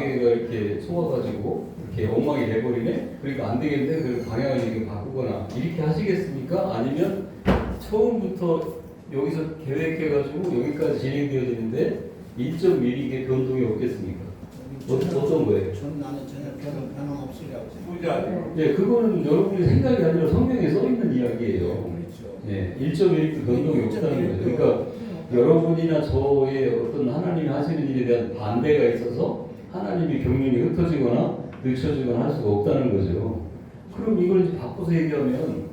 마개가 이렇게 속아가지고 이렇게 엉망이 돼버리네. 그러니까 안 되겠네. 그 방향을 이렇게 바꾸거나 이렇게 하시겠습니까? 아니면 처음부터 여기서 계획해가지고 여기까지 진행되어지는데 1.1의 변동이 없겠습니까? 어떤 거예요? 나는 전혀 변함 없으리라고 생각해요. 예, 그거는 여러분의 생각이 아니라 성경에 써 있는 이야기예요. 그렇죠. 예, 1.1도 변동이 없다는 거죠. 그러니까 여러분이나 저의 어떤 하나님이 하시는 일에 대한 반대가 있어서 하나님이 경륜이 흩어지거나 늦춰지거나 할 수가 없다는 거죠. 그럼 이걸 이제 바꿔서 얘기하면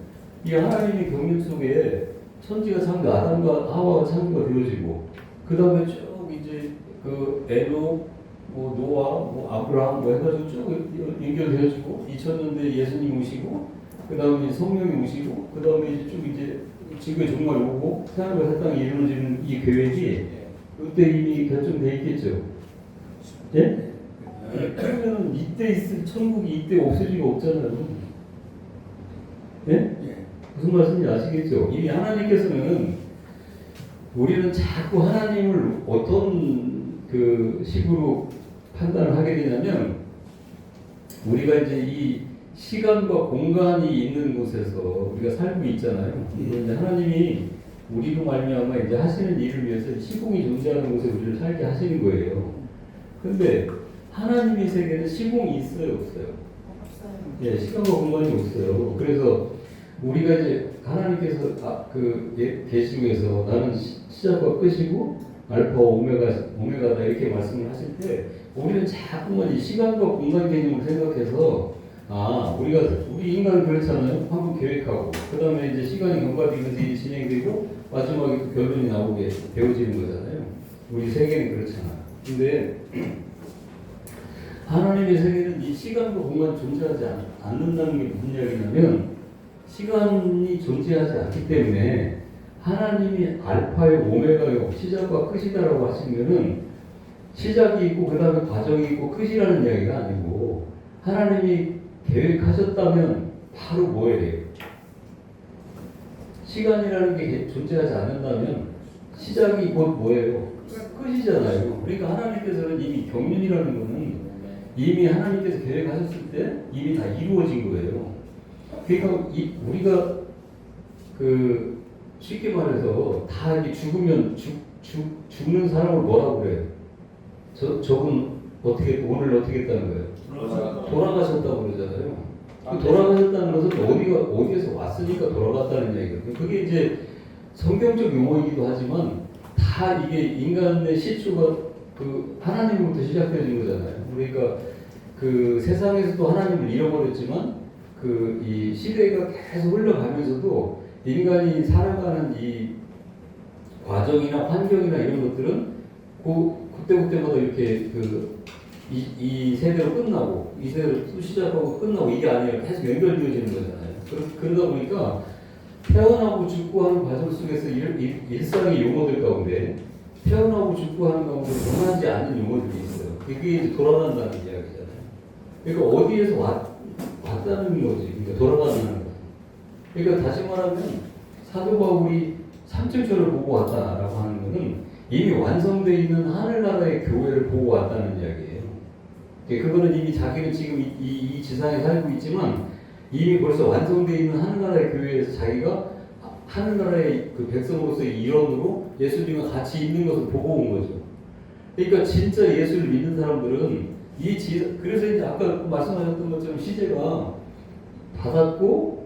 이 하나님의 경륜 속에 천지가 창조, 아담과 하와가 창조가 되어지고 그 다음에 쭉 이제 그 에녹, 뭐 노아, 뭐 아브라함 뭐 해가지고 쭉 연결되어지고 2000년대 예수님 오시고 그 다음에 성령이 오시고 그 다음에 이제 쭉 이제 지구의 종말 오고 하나님과 새 땅이 이루어지는 이 계획이 그때 이미 결정돼 있겠죠. 예? 그러면 이때 있을 천국이 이때 없을 리가 없잖아요. 예? 무슨 말씀인지 아시겠죠? 이미 하나님께서는 우리는 자꾸 하나님을 어떤 그 식으로 판단을 하게 되냐면 우리가 이제 이 시간과 공간이 있는 곳에서 우리가 살고 있잖아요. 이제 하나님이 우리로 말미암아 이제 하시는 일을 위해서 시공이 존재하는 곳에 우리를 살게 하시는 거예요. 근데 하나님의 세계는 시공이 있어요, 없어요? 없어요. 예, 시간과 공간이 없어요. 그래서 우리가 이제 하나님께서 계시록에서 나는 시작과 끝이고 알파 오메가다 이렇게 말씀을 하실 때 우리는 자꾸만 이 시간과 공간 개념을 생각해서 우리 인간은 그렇잖아요. 한번 계획하고 그 다음에 이제 시간이 경과되면서 일이 진행되고 마지막에 또 결론이 나오게 되어지는 거잖아요. 우리 세계는 그렇잖아요. 근데 하나님의 세계는 이 시간과 공간이 존재하지 않는다는 게 무슨 이야기냐면 시간이 존재하지 않기 때문에 하나님이 알파요 오메가요 시작과 끝이다라고 하시면은 시작이 있고 그 다음에 과정이 있고 끝이라는 이야기가 아니고 하나님이 계획하셨다면 바로 뭐예요? 시간이라는 게 존재하지 않는다면 시작이 곧 뭐예요? 끝이잖아요. 그러니까 하나님께서는 이미 경륜이라는 거는 이미 하나님께서 계획하셨을 때 이미 다 이루어진 거예요. 그러니까 우리가 그 쉽게 말해서 다 이렇게 죽으면 죽는 사람을 뭐라고 그래요? 저분 오늘 어떻게 했다는 거예요? 돌아가셨다고 그러잖아요. 돌아가셨다는 것은 어디에서 왔으니까 돌아갔다는 얘기거든요. 그게 이제 성경적 용어이기도 하지만 다 이게 인간의 시초가 그 하나님으로부터 시작되는 거잖아요. 그러니까 그 세상에서도 하나님을 잃어버렸지만 그 이 시대가 계속 흘러가면서도 인간이 살아가는 이 과정이나 환경이나 이런 것들은 그때마다 이렇게 이 세대로 끝나고 이 세대로 또 시작하고 끝나고 이게 아니라 계속 연결되어지는 거잖아요. 그러다 보니까 태어나고 죽고 하는 과정 속에서 일상의 용어들 가운데 태어나고 죽고 하는 가운데 변하지 않는 용어들이 있어요. 그게 이제 돌아간다는 이야기잖아요. 그러니까 어디에서 왔다는 거지. 그러니까 돌아가는 거. 그러니까 다시 말하면 사도 바울이 삼층초를 보고 왔다라고 하는 것은 이미 완성되어 있는 하늘나라의 교회를 보고 왔다는 이야기예요. 그거는 이미 자기는 지금 이 지상에 살고 있지만 이미 벌써 완성되어 있는 하늘나라의 교회에서 자기가 하늘나라의 그 백성으로서의 일원으로 예수님과 같이 있는 것을 보고 온 거죠. 그러니까 진짜 예수를 믿는 사람들은 그래서 이제 아까 말씀하셨던 것처럼 시제가 받고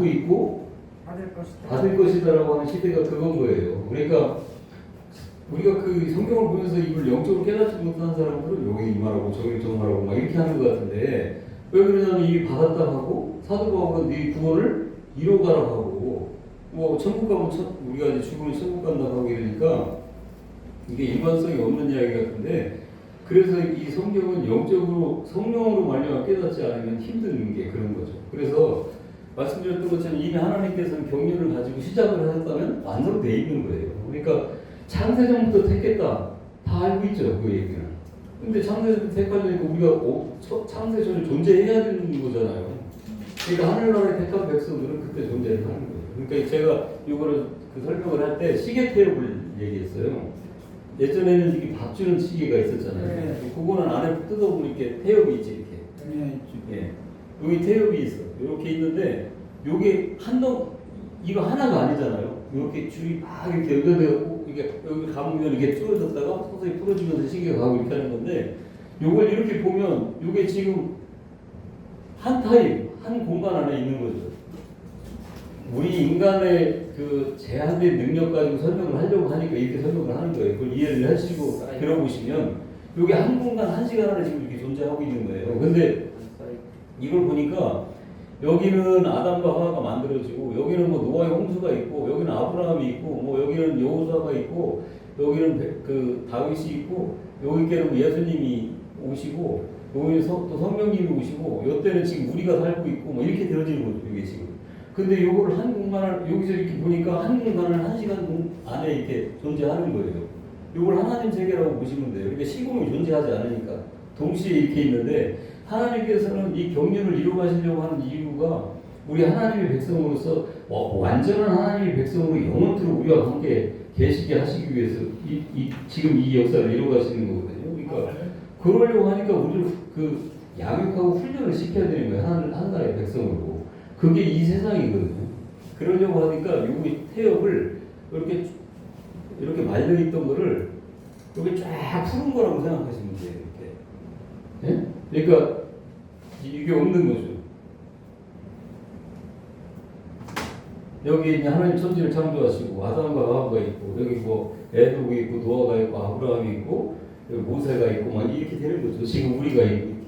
있고 받을 것이다라고 하는 시대가 그건 거예요. 그러니까 우리가 그 성경을 보면서 이걸 영적으로 깨닫지 못하는 사람들은 여기 이 말하고 저기 저 말하고 막 이렇게 하는 것 같은데 왜 그러냐면 이미 받았다 하고 사도 바울은 네 구원을 이뤄가라 하고 뭐 천국 가면 우리가 이제 죽으면 천국 간다 하고 이러니까 이게 일관성이 없는 이야기 같은데 그래서 이 성경은 영적으로 성령으로 말미암아 깨닫지 않으면 힘든 게 그런 거죠. 그래서 말씀드렸던 것처럼 이미 하나님께서는 경륜을 가지고 시작을 하셨다면 완성되어 있는 거예요. 그러니까 창세전부터 택했다. 다 알고 있죠, 그 얘기는. 근데 창세전부터 택하려니까 우리가 창세전에 존재해야 되는 거잖아요. 그러니까 하늘나라의 택한 백성들은 그때 존재를 하는 거예요. 그러니까 제가 이거를 설명을 할 때 시계 태엽을 얘기했어요. 예전에는 이렇게 밥 주는 시계가 있었잖아요. 네. 그거는 안에 뜯어보면 이렇게 태엽이 있지 이렇게. 네. 예. 여기 태엽이 있어. 이렇게 있는데 요게 이거 하나가 아니잖아요. 이렇게 줄이 막 이렇게 연결되고 이게 여기 감으면 이게 줄어졌다가 서서히 풀어지면서 시계가 가고 이렇게 하는 건데 요걸 이렇게 보면 요게 지금 한 타입, 한 공간 안에 있는 거죠. 우리 인간의 그 제한된 능력 가지고 설명을 하려고 하니까 이렇게 설명을 하는 거예요. 그걸 이해를 하시고 들어보시면 요게 한 공간, 한 시간 안에 지금 이렇게 존재하고 있는 거예요. 근데 이걸 보니까 여기는 아담과 하와가 만들어지고 여기는 뭐 노아의 홍수가 있고 여기는 아브라함이 있고 뭐 여기는 여호수아가 있고 여기는 그 다윗이 있고 여기께는 예수님이 오시고 여기는 또 성령님이 오시고 이때는 지금 우리가 살고 있고 뭐 이렇게 되어지는 거죠. 이게 지금. 근데 요거를 한 공간을 여기서 이렇게 보니까 한 공간을 한 시간 안에 이렇게 존재하는 거예요. 요걸 하나님 세계라고 보시면 돼요. 그러니까 시공이 존재하지 않으니까 동시에 이렇게 있는데 하나님께서는 이 경륜을 이루가시려고 하는 이유가 우리 하나님의 백성으로서 완전한 하나님의 백성으로 영원토록 우리와 함께 계시게 하시기 위해서 지금 이 역사를 이루가시는 거거든요. 그러니까 그러려고 하니까 우리를 그 양육하고 훈련을 시켜야 되는 거예요. 한 나라의 백성으로. 그게 이 세상이거든요. 그러려고 하니까 이 태엽을 이렇게 말려있던 거를 이렇게 쫙 푸는 거라고 생각하시면 돼요. 이렇게. 예? 그러니까 이게 없는 거죠. 여기 이제 하나님 천지를 창조하시고 아담과 하와가 있고 여기 뭐 에녹이 있고 노아가 있고 아브라함이 있고 여기 모세가 있고 막 이렇게 되는 거죠. 지금 우리가 있고 이렇게.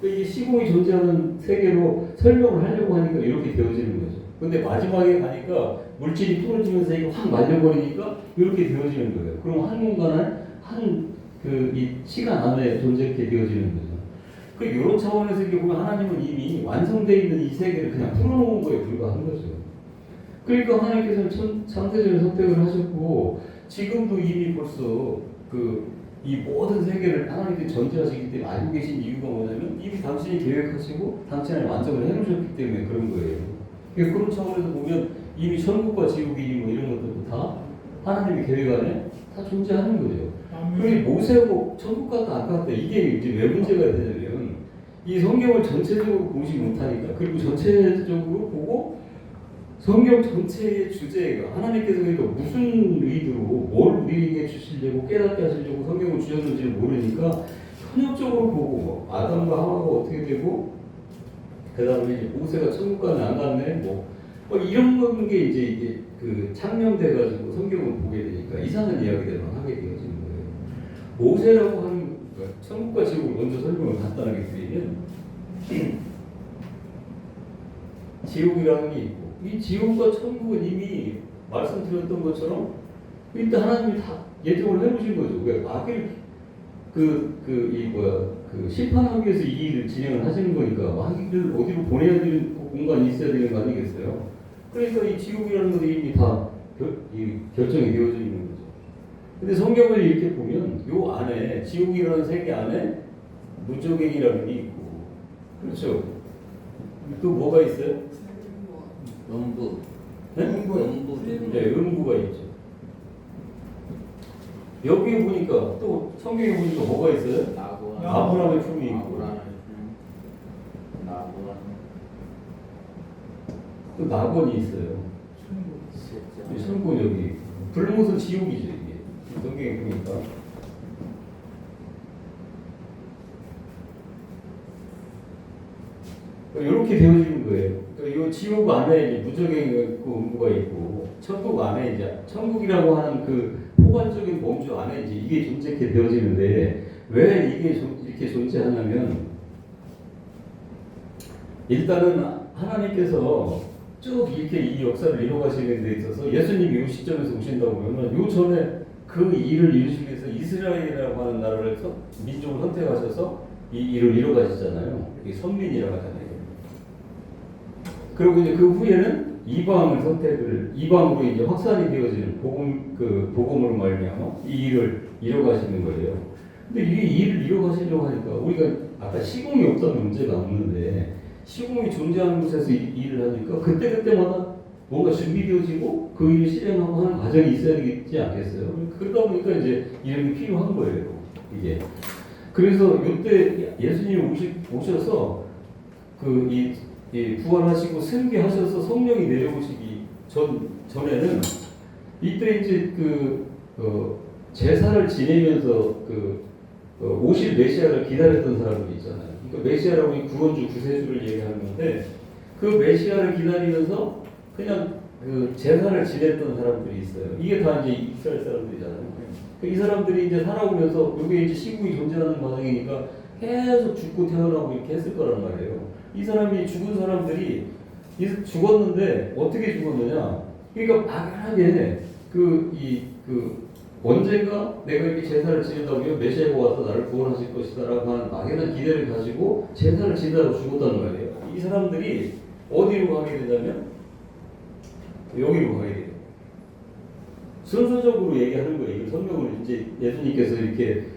그러니까 이게 시공이 존재하는 세계로 설명을 하려고 하니까 이렇게 되어지는 거죠. 근데 마지막에 가니까 물질이 풀어지면서 이게 확 말려버리니까 이렇게 되어지는 거예요. 그럼 한 공간에 이 시간 안에 존재하게 되어지는 거죠. 그 이런 차원에서 이렇게 보면 하나님은 이미 완성되어 있는 이 세계를 그냥 풀어놓은 거에 불과한 거죠. 그러니까 하나님께서는 창세전에 선택을 하셨고 지금도 이미 벌써 이 모든 세계를 하나님께서 전제하시기 때문에 알고 계신 이유가 뭐냐면 이미 당신이 계획하시고 당신이 완성을 해놓으셨기 때문에 그런 거예요. 그러니까 그런 차원에서 보면 이미 천국과 지옥이 뭐 이런 것들도 다 하나님의 계획 안에 다 존재하는 거죠. 그리고 모세하고 천국 갔다 안 갔다 이게 이제 왜 문제가 되냐면 이 성경을 전체적으로 보지 못하니까 그리고 전체적으로 보고 성경 전체의 주제가 하나님께서 그러니까 무슨 의도로 뭘 우리에게 주시려고 깨닫게 하시려고 성경을 주셨는지를 모르니까 현역적으로 보고 뭐 아담과 하와가 어떻게 되고 그 다음에 이제 모세가 천국 가네 안 갔네 뭐 이런 게 이제 이게 창념돼가지고 성경을 보게 되니까 이상한 이야기들만 하게 되어지는 거예요. 모세라고 하는 천국과 지옥을 먼저 설명을 간단하게 드리면 지옥이라는 게 있고 이 지옥과 천국은 이미 말씀드렸던 것처럼 일단 하나님이 다 예정을 해놓으신 거죠. 왜 악을 심판하기 위해서 이 일을 진행을 하시는 거니까 악을 어디로 보내야 되는 공간이 있어야 되는 거 아니겠어요? 그러니까 이 지옥이라는 것이 이미 다 결정이 되어져 있는 거죠. 근데 성경을 이렇게 보면 요 안에 지옥이라는 세계 안에 무저갱이라는 게 있고 그렇죠. 또 뭐가 있어요? 음부. 네? 네, 음부가 있죠. 여기에 보니까 또 성경에 보니까 뭐가 있어요? 아브라함의 품이 있고 또 낙원이 있어요. 천국 여기 불못은 지옥이죠 이게 성경에 보니까. 이렇게 되어지는 거예요. 이 지옥 안에 이제 무저갱이가 있고 음부가 있고 천국 안에 이제 천국이라고 하는 그 포괄적인 범주 안에 이제 이게 존재하게 되어지는데 왜 이게 이렇게 존재하냐면 일단은 하나님께서 쭉 이렇게 이 역사를 이루어가시는 데 있어서 예수님이 이 시점에서 오신다고 그러면 요 전에 그 일을 이루시기 위해서 이스라엘이라고 하는 나라를 민족을 선택하셔서 이 일을 이루어가시잖아요. 이게 선민이라고 하잖아요. 그리고 이제 그 후에는 이방으로 이제 확산이 되어지는 복음으로 말미암아 이 일을 이뤄가시는 거예요. 근데 이게 일을 이뤄가시려고 하니까 우리가 아까 시공이 없다는 문제가 없는데 시공이 존재하는 곳에서 일을 하니까 그때마다 뭔가 준비되어지고 그 일을 실행하고 하는 과정이 있어야 되지 않겠어요? 그러다 보니까 이제 이런 게 필요한 거예요. 이게. 그래서 이때 예수님이 오셔서 이 부활하시고 승계하셔서 성령이 내려오시기 전에는 이때 이제 제사를 지내면서 오실 메시아를 기다렸던 사람들이 있잖아요. 그러니까 메시아라고 구원주 구세주를 얘기하는 건데 그 메시아를 기다리면서 그냥 제사를 지냈던 사람들이 있어요. 이게 다 이제 이스라엘 사람들이잖아요. 이 사람들이 이제 살아오면서 이게 이제 시국이 존재하는 과정이니까 계속 죽고 태어나고 이렇게 했을 거란 말이에요. 이 사람이 죽은 사람들이 죽었는데 어떻게 죽었느냐? 그러니까 막연하게 언젠가 내가 이렇게 제사를 지낸다고요? 메시아가 와서 나를 구원하실 것이다라고 하는 막연한 기대를 가지고 제사를 지내다가 죽었다는 말이에요. 이 사람들이 어디로 가게 되냐면 여기로 가게 돼요. 순서적으로 얘기하는 거예요. 설명을 이제 예수님께서 이렇게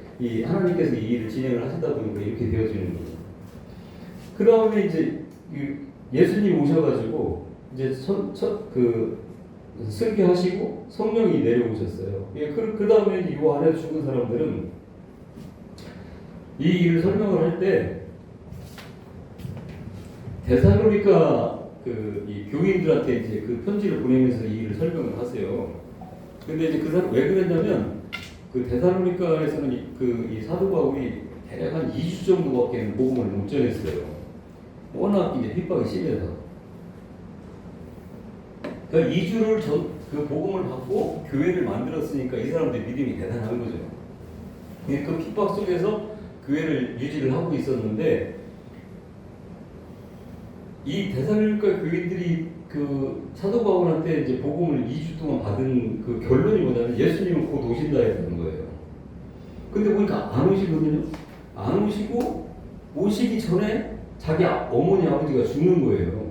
하나님께서 이 일을 진행을 하시다 보니까 이렇게 되어지는 거예요. 그 다음에 이제 예수님 오셔가지고 이제 승계하시고 성령이 내려오셨어요. 그 다음에 이 안에 죽은 사람들은 이 일을 설명을 할 때 데살로니가 이 교인들한테 이제 그 편지를 보내면서 이 일을 설명을 하세요. 근데 이제 그 사람 왜 그랬냐면 데살로니가에서는 이 사도 바울이 대략 한 2주 정도밖에 복음을 못 전했어요. 워낙 이제 핍박이 심해서. 그러니까 2주를 그 복음을 받고 교회를 만들었으니까 이 사람들의 믿음이 대단한 거죠. 그 핍박 속에서 교회를 유지를 하고 있었는데 이 데살로니가 교인들이 사도 바울한테 이제 복음을 2주 동안 받은 그 결론이 뭐냐면 예수님은 곧 오신다 했다는 거예요. 근데 보니까 안 오시거든요. 안 오시고 오시기 전에 자기 어머니 아버지가 죽는 거예요.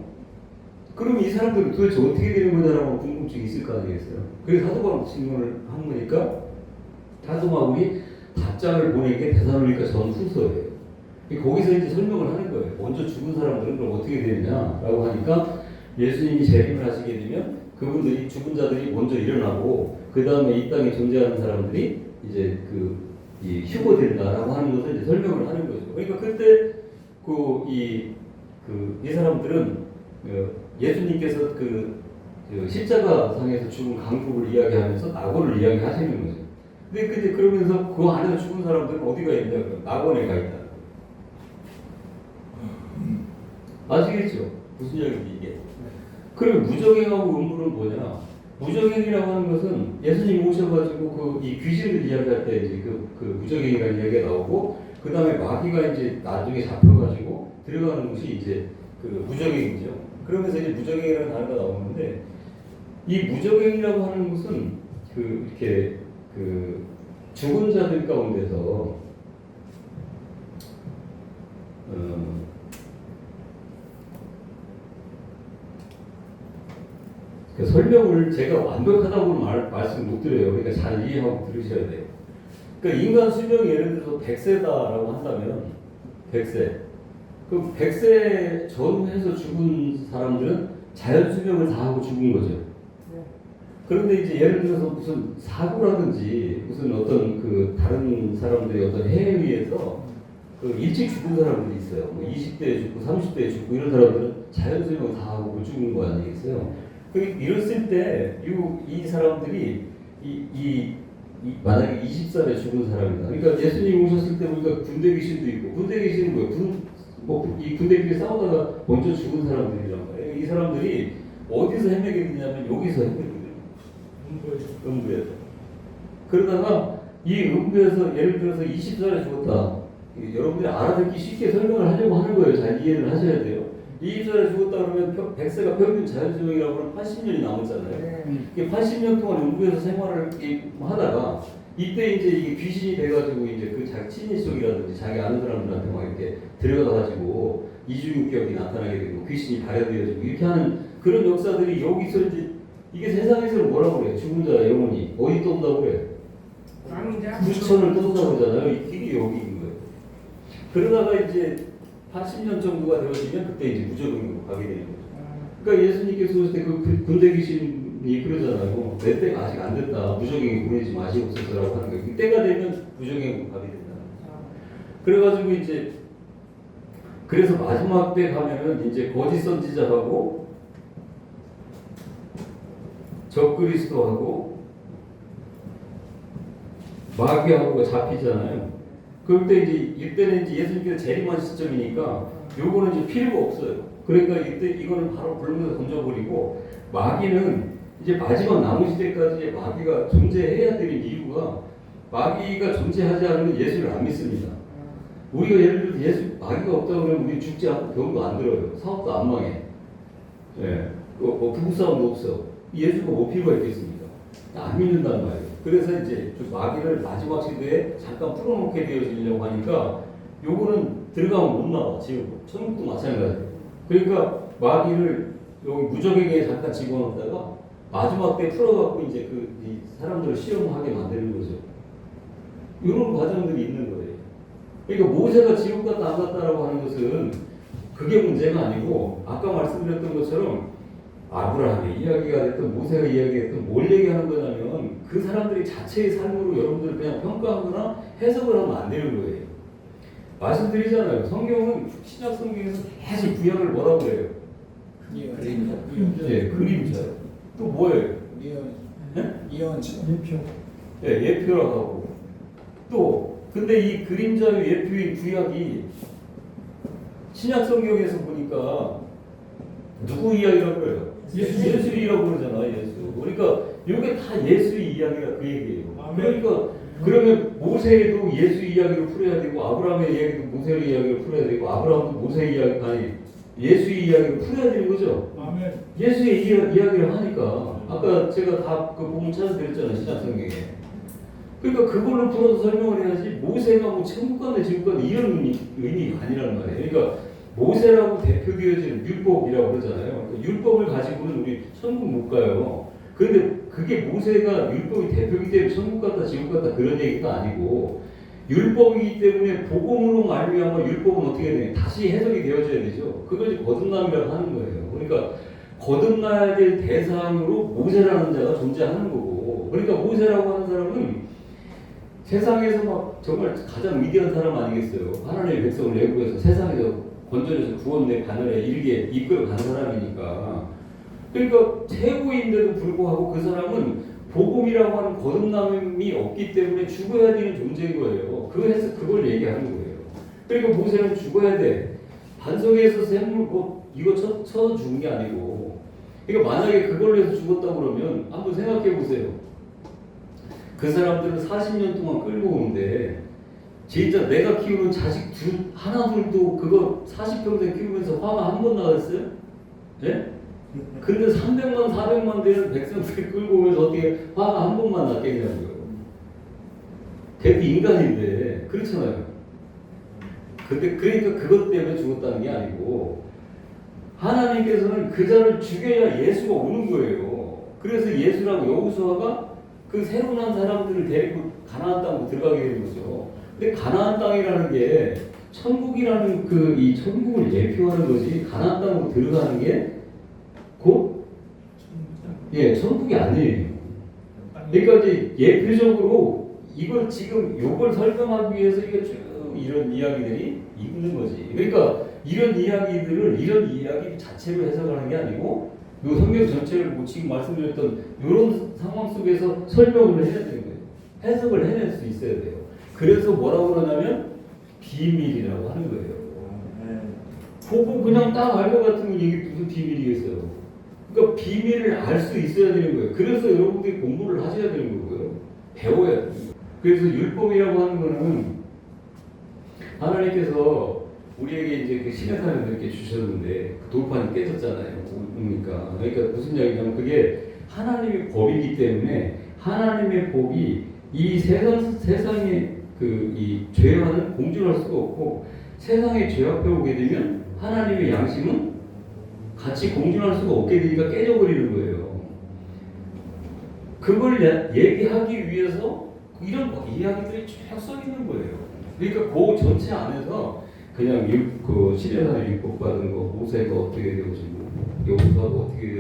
그럼 이 사람들은 도대체 어떻게 되는 거냐라고 궁금증이 있을 거 아니겠어요. 그래서 사도 바울 질문을 한 거니까 사도 바울이 답장을 보낸 게 데살로니가 전후서예요. 거기서 이제 설명을 하는 거예요. 먼저 죽은 사람들은 그럼 어떻게 되느냐라고 하니까 예수님이 재림을 하시게 되면 그분들이 죽은 자들이 먼저 일어나고 그 다음에 이 땅에 존재하는 사람들이 이제 휴거된다라고 하는 것을 이제 설명을 하는 거죠. 그러니까 그때 이 사람들은 예수님께서 십자가 상에서 죽은 강도를 이야기하면서 낙원을 이야기하시는 거죠. 근데 그러면서 그 안에서 죽은 사람들은 어디가 있냐? 낙원에 가 있다. 아시겠죠? 무슨 이야기인지 이게. 그럼 무적행하고 음부는 뭐냐? 무적행이라고 하는 것은 예수님 오셔가지고 이 귀신을 이야기할 때 이제 무적행이라는 이야기가 나오고 그 다음에 마귀가 이제 나중에 잡혀가지고 들어가는 것이 이제 무적행이죠. 그러면서 이제 무적행이라는 단어가 나오는데 이 무적행이라고 하는 것은 이렇게 죽은 자들 가운데서 그 설명을 제가 완벽하다고는 말씀 못 드려요. 그러니까 잘 이해하고 들으셔야 돼요. 그러니까 인간 수명이 예를 들어서 100세다라고 한다면 100세. 그 100세 전후해서 죽은 사람들은 자연 수명을 다 하고 죽은 거죠. 그런데 이제 예를 들어서 무슨 사고라든지 무슨 어떤 다른 사람들의 어떤 해에 의해서 일찍 죽은 사람들이 있어요. 뭐 20대에 죽고 30대에 죽고 이런 사람들은 자연 수명을 다 하고 죽은 거 아니겠어요? 이랬을 때 이 사람들이 만약에 20살에 죽은 사람이다. 그러니까 예수님 오셨을 때 보니까 군대 귀신도 있고 군대 귀신은 뭐예요? 이 군대끼리 싸우다가 먼저 죽은 사람들이란 말이에요. 이 사람들이 어디서 헤매게 되냐면 여기서 헤매거든요. 음부에서. 그러다가 이 음부에서 예를 들어서 20살에 죽었다. 여러분들이 알아듣기 쉽게 설명을 하려고 하는 거예요. 잘 이해를 하셔야 돼요. 20살에 죽었다 그러면 100세가 평균 자연수명이라고 하면 80년이 남았잖아요. 이게 80년 동안 음부에서 생활을 하다가 이때 이제 이게 귀신이 돼가지고 이제 자기 친인 속이라든지 자기 아는 사람들한테 막 이렇게 들여가가지고 이중인격이 나타나게 되고 귀신이 발현되어지고 이렇게 하는 그런 역사들이 여기서 이제 이게 세상에서는 뭐라고 그래요? 죽은 자의 영혼이 어디 떤다고 그래요? 부천을 떤다고 그러잖아요. 이 길이 여기인 거예요. 그러다가 이제 80년 정도가 되어지면 그때 이제 무적응으로 가게 되는 거죠. 그러니까 예수님께서 오실 때 그 군대 귀신이 그러잖아요. 내 때가 아직 안 됐다. 무적행에 보내지 마시옵소서라고 하는 거예요. 그 때가 되면 무적행에 밥이 된다. 그래가지고 이제 그래서 마지막 때 가면은 이제 거짓 선지자하고 적그리스도하고 마귀하고가 잡히잖아요. 그럴 때 이제 이때는 이제 예수님께서 재림한 시점이니까 요거는 이제 필요가 없어요. 그러니까 이때 이거는 바로 불면서 던져버리고 마귀는 이제 마지막 남은 시대까지 마귀가 존재해야 되는 이유가 마귀가 존재하지 않으면 예수를 안 믿습니다. 우리가 예를 들어 예수 마귀가 없다 그러면 우리 죽지 않고 병도 안 들어요. 사업도 안 망해. 예, 부부싸움도 없어. 예수가 뭐 필요가 있겠습니까? 안 믿는단 말이에요. 그래서 이제 좀 마귀를 마지막 시대에 잠깐 풀어놓게 되어지려고 하니까 요거는 들어가면 못 나와. 지금 천국도 마찬가지예요. 그러니까 마귀를 여기 무적에게 잠깐 집어넣다가 마지막 때 풀어갖고 이제 이 사람들을 시험하게 만드는 거죠. 이런 과정들이 있는 거예요. 그러니까 모세가 지옥 갔다 안 갔다라고 하는 것은 그게 문제가 아니고 아까 말씀드렸던 것처럼 아브라함의 이야기가 됐든 모세가 이야기했든 뭘 얘기하는 거냐면 그 사람들이 자체의 삶으로 여러분들을 그냥 평가하거나 해석을 하면 안 되는 거예요. 말씀드리잖아요. 성경은 신약 성경에서 계속 구약을 뭐라고 그래요? 예, 그림자요. 또 뭐예요? 예표. 예, 예표라고 하고 또 근데 이 그림자의 예표인 구약이 신약 성경에서 보니까 누구 이야기라고 그래요? 예수이라고 그러잖아. 예수. 그러니까 이게 다 예수의 이야기가 그 얘기예요. 그러니까 그러면 모세도 예수 이야기로 풀어야 되고 아브라함의 이야기도 모세의 이야기로 풀어야 되고 아브라함도 모세의 이야기 아니 예수의 이야기로 풀어야 되는 거죠. 예수의 이야기를 하니까 아까 제가 다 그 부분 찾아드렸잖아요. 신약 성경에. 그러니까 그걸로 풀어서 설명을 해야지 모세가 뭐 천국 간다 지옥 간다 이런 의미가 아니라는 말이에요. 그러니까 모세라고 대표되어지는 율법이라고 그러잖아요. 그러니까 율법을 가지고는 우리 천국 못 가요. 그런데 그게 모세가 율법이 대표이기 때문에 천국 갔다 지옥 갔다 그런 얘기가 아니고 율법이기 때문에 복음으로 말미암아 율법은 어떻게 되냐 다시 해석이 되어져야 되죠. 그것이 거듭남이라고 하는 거예요. 그러니까 거듭나야 될 대상으로 모세라는 자가 존재하는 거고 그러니까 모세라고 하는 사람은 세상에서 막 정말 가장 위대한 사람 아니겠어요. 하나님의 백성을 애굽에서 세상에서 건져내서 구원의 바늘에 이르게 이끌어 간 사람이니까. 그러니까 최고인데도 불구하고 그 사람은 복음이라고 하는 거듭남이 없기 때문에 죽어야 되는 존재인 거예요. 그래서 그걸 얘기하는 거예요. 그러니까 모세는 죽어야 돼. 반석에서 샘물 이거 쳐서 죽은 게 아니고. 그러니까 만약에 그걸로 해서 죽었다 그러면 한번 생각해 보세요. 그 사람들은 40년 동안 끌고 오는데 진짜 내가 키우는 자식 하나둘도 그거 40평생 키우면서 화가 한 번 나왔어요? 예? 근데 300만 400만 되는 백성들 끌고 오면서 어떻게 화가 한 번만 났겠냐고요. 걔도 인간인데 그렇잖아요. 근데 그러니까 그것 때문에 죽었다는 게 아니고 하나님께서는 그 자를 죽여야 예수가 오는 거예요. 그래서 예수라고 여호수아가 그 새로 난 사람들을 데리고 가나안 땅으로 들어가게 되는 거죠. 근데 가나안 땅이라는 게 천국이라는 이 천국을 예표하는 거지 가나안 땅으로 들어가는 게 곧 천국이 아니에요. 그러니까 이제 예표적으로 이걸 지금 요걸 설명하기 위해서 이게 쭉 이런 이야기들이 있는 거지. 그러니까 이런 이야기들을 이런 이야기 자체로 해석하는 게 아니고 요 성경 전체를 뭐 지금 말씀드렸던 이런 상황 속에서 설명을 해야 되는 거예요. 해석을 해낼 수 있어야 돼요. 그래서 뭐라고 그러냐면 비밀이라고 하는 거예요. 보고 그냥 딱 알 것 같으면 이게 무슨 비밀이겠어요. 그러니까 비밀을 알 수 있어야 되는 거예요. 그래서 여러분들이 공부를 하셔야 되는 거고요. 배워야 돼요. 그래서 율법이라고 하는 거는 하나님께서 우리에게 이제 그 신의 삶을 이렇게 주셨는데 그 돌판이 깨졌잖아요. 그러니까 무슨 이야기냐면 그게 하나님의 법이기 때문에 하나님의 법이 이 세상에 이 죄와는 공존할 수가 없고 세상에 죄 앞에 오게 되면 하나님의 양심은 같이 공존할 수가 없게 되니까 깨져버리는 거예요. 그걸 얘기하기 위해서 이런 이야기들이 쭉 써 있는 거예요. 그러니까 그 전체 안에서 그냥 그 시련을 율법받은 거 모세가 어떻게 되어지고 여호수아가 어떻게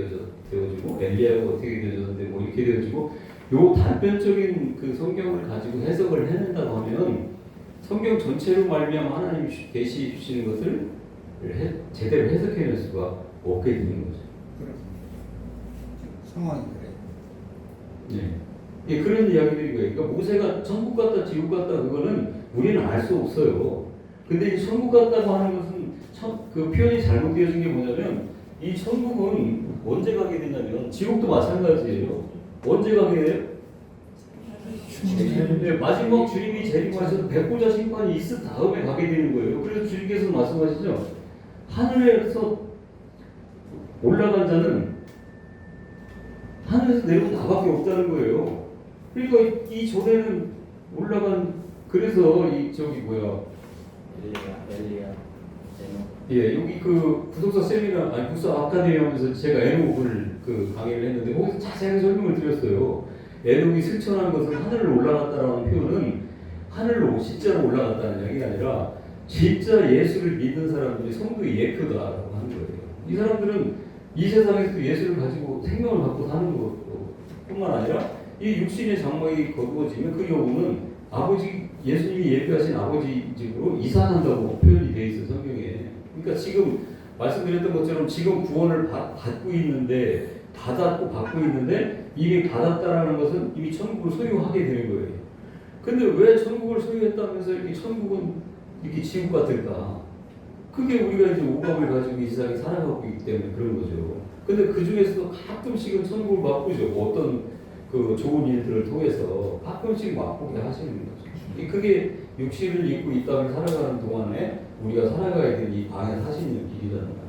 되어지고 엘리야가 어떻게 되어졌는데 뭐 이렇게 되어지고 요 단편적인 그 성경을 가지고 해석을 해낸다고 하면 성경 전체로 말미암아 하나님이 계시 주시는 것을 제대로 해석해낼 수가 없게 되는 거죠. 그렇습니다. 상황이 그래요. 예, 그런 이야기들이 거예요. 그러니까 모세가 천국 갔다 지옥 갔다 그거는 우리는 알 수 없어요. 근데 이 천국 갔다고 하는 것은 그 표현이 잘못되어진 게 뭐냐면 이 천국은 언제 가게 되냐면 지옥도 마찬가지예요. 언제 가게 돼요? 네, 마지막 주님이 재림하셔서 백보자 심판이 있은 다음에 가게 되는 거예요. 그래서 주님께서 말씀하시죠. 하늘에서 올라간 자는 하늘에서 내려온 나밖에 없다는 거예요. 그러니까 이 전에는 올라간 그래서 이 저기 뭐야 엘리야, 제노. 예 여기 그 구독자 세미나 아니 구독자 아카데미 하면서 제가 에녹을 그 강의를 했는데 거기서 자세하게 설명을 드렸어요. 에녹이 승천한 것은 하늘로 올라갔다라는 표현은 하늘로 실제로 올라갔다는 이야기가 아니라 진짜 예수를 믿는 사람들이 성도의 예표다라고 하는 거예요. 이 사람들은 이 세상에서 예수를 가지고 생명을 갖고 사는 것뿐만 아니라 이 육신의 장막이 거두어지면 그 여부는 아버지 예수님이 예표하신 아버지 집으로 이사한다고 표현이 되어 있어요 성경에. 그러니까 지금 말씀드렸던 것처럼 지금 구원을 받고 있는데 받고 있는데 이미 받았다라는 것은 이미 천국을 소유하게 되는 거예요. 근데 왜 천국을 소유했다면서 이렇게 천국은 이렇게 지옥 같을까? 그게 우리가 이제 오감을 가지고 이 세상에 살아가고 있기 때문에 그런 거죠. 근데 그 중에서도 가끔씩은 천국을 맛보죠. 어떤 그 좋은 일들을 통해서 가끔씩 맛보게 하시는 거죠. 그게 육신을 입고 이 땅을 살아가는 동안에 우리가 살아가야 될 이 방에 사시는 길이라는 거예요.